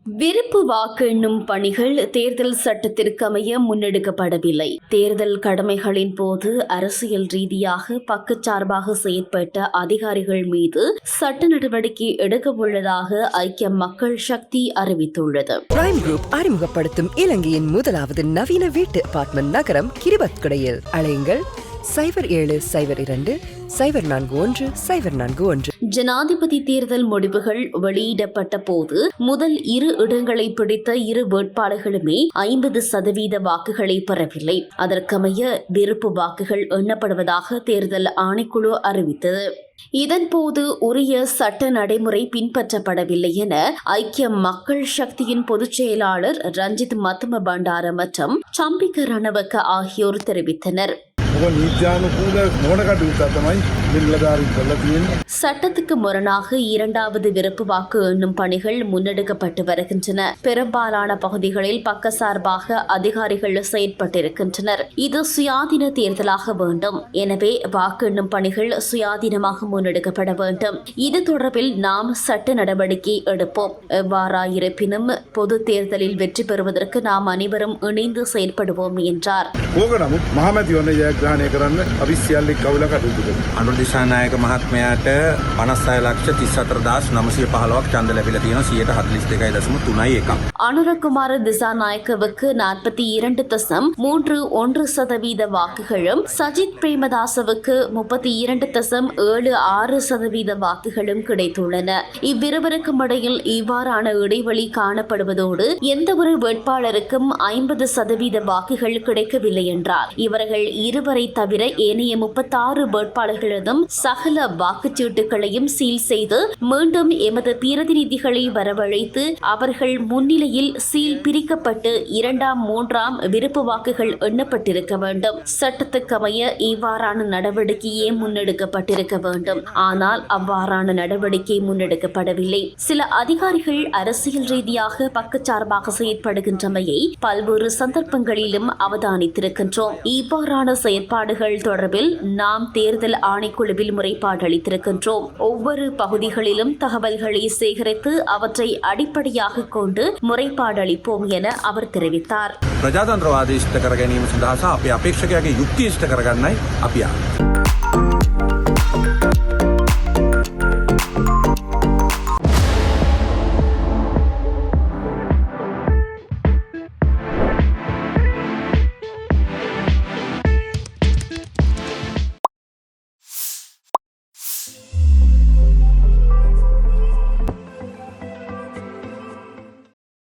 விருப்பு வாக்கு எண்ணும் பணிகள் தேர்தல் சட்டத்திற்கமைய முன்னெடுக்கப்படவில்லை. தேர்தல் கடமைகளின் போது அரசியல் ரீதியாக பக்கச்சார்பாக செயற்பட்ட அதிகாரிகள் மீது சட்ட நடவடிக்கை எடுக்க உள்ளதாக ஐக்கிய மக்கள் சக்தி அறிவித்துள்ளது. பிரைம் குரூப் அறிமுகப்படுத்தும் இலங்கையின் முதலாவது நவீன வீட்டு அபார்ட்மெண்ட் நகரம் கிரிபத்குடையில். அழையுங்கள் 0772041041. ஜனாதிபதி தேர்தல் முடிவுகள் வெளியிடப்பட்ட போது முதல் 2 இடங்களை பிடித்த 2 வேட்பாளர்களுமே 50% வாக்குகளை பெறவில்லை. அதற்கமைய விருப்பு வாக்குகள் எண்ணப்படுவதாக தேர்தல் ஆணைக்குழு அறிவித்தது. இதன்போது உரிய சட்ட நடைமுறை பின்பற்றப்படவில்லை என ஐக்கிய மக்கள் சக்தியின் பொதுச் செயலாளர் ரஞ்சித் மத்தும பண்டார மற்றும் சம்பிக்க ரணவக்க ஆகியோர் தெரிவித்தனர். சட்டத்துக்கு முரணாக 2வது விருப்பு வாக்கு எண்ணும் பணிகள் முன்னெடுக்கப்பட்டு வருகின்றன. பெரும்பாலான பகுதிகளில் பக்கசார்பாக அதிகாரிகள் செயற்பட்டிருக்கின்றனர். இது சுயாதீன தேர்தலாக வேண்டும். எனவே வாக்கு எண்ணும் பணிகள் சுயாதீனமாக முன்னெடுக்கப்பட வேண்டும். இது தொடர்பில் நாம் சட்ட நடவடிக்கை எடுப்போம். எவ்வாறாயிருப்பினும் பொது தேர்தலில் வெற்றி பெறுவதற்கு நாம் அனைவரும் இணைந்து செயற்படுவோம் என்றார். අනුර දිසානායක මහත්මයාට 56,34,915ක් ඡන්ද ලැබිලා තියෙනවා 142.31. அனுரகுமார திசாநாயக்கவுக்கு 42.31% வாக்குகளும், சஜித் பிரேமதாசவுக்கு 32.76% வாக்குகளும் கிடைத்துள்ளன. இவ்விருவருக்கும் இடையில் இவ்வாறான இடைவெளி காணப்படுவதோடு எந்தவொரு வேட்பாளருக்கும் 50% வாக்குகள் கிடைக்கவில்லை என்றார். இவர்கள் இருவரை தவிர ஏனைய 36 வேட்பாளர்களதும் சகல வாக்குச்சீட்டுகளையும் சீல் செய்து மீண்டும் எமது பிரதிநிதிகளை வரவழைத்து அவர்கள் முன்னிலையில் சீல் பிரிக்கப்பட்டு 2ஆம் 3ஆம் விருப்பு வாக்குகள் எண்ணப்பட்டிருக்க வேண்டும். சட்டத்துக்கமைய இவ்வாறான நடவடிக்கையே முன்னெடுக்கப்பட்டிருக்க வேண்டும். ஆனால் அவ்வாறான நடவடிக்கை முன்னெடுக்கப்படவில்லை. சில அதிகாரிகள் அரசியல் ரீதியாக பக்கச்சார்பாக செயற்படுகின்றமையை பல்வேறு சந்தர்ப்பங்களிலும் அவதானித்திருக்கின்றோம். இவ்வாறான செயற்பாடுகள் தொடர்பில் நாம் தேர்தல் ஆணைக்குழுவில் முறைப்பாடு அளித்திருக்கின்றோம். ஒவ்வொரு பகுதிகளிலும் தகவல்களை சேகரித்து அவற்றை அடிப்படையாக கொண்டு முறைப்பாடு அளிப்போம் என அவர் தெரிவித்தார். ප්‍රජාතන්ත්‍රවාදී ඉෂ්ට කර ගැනීම සඳහා අපේ අපේක්ෂකයාගේ යුක්තිය ඉෂ්ට කරගන්නයි අපි ආවේ.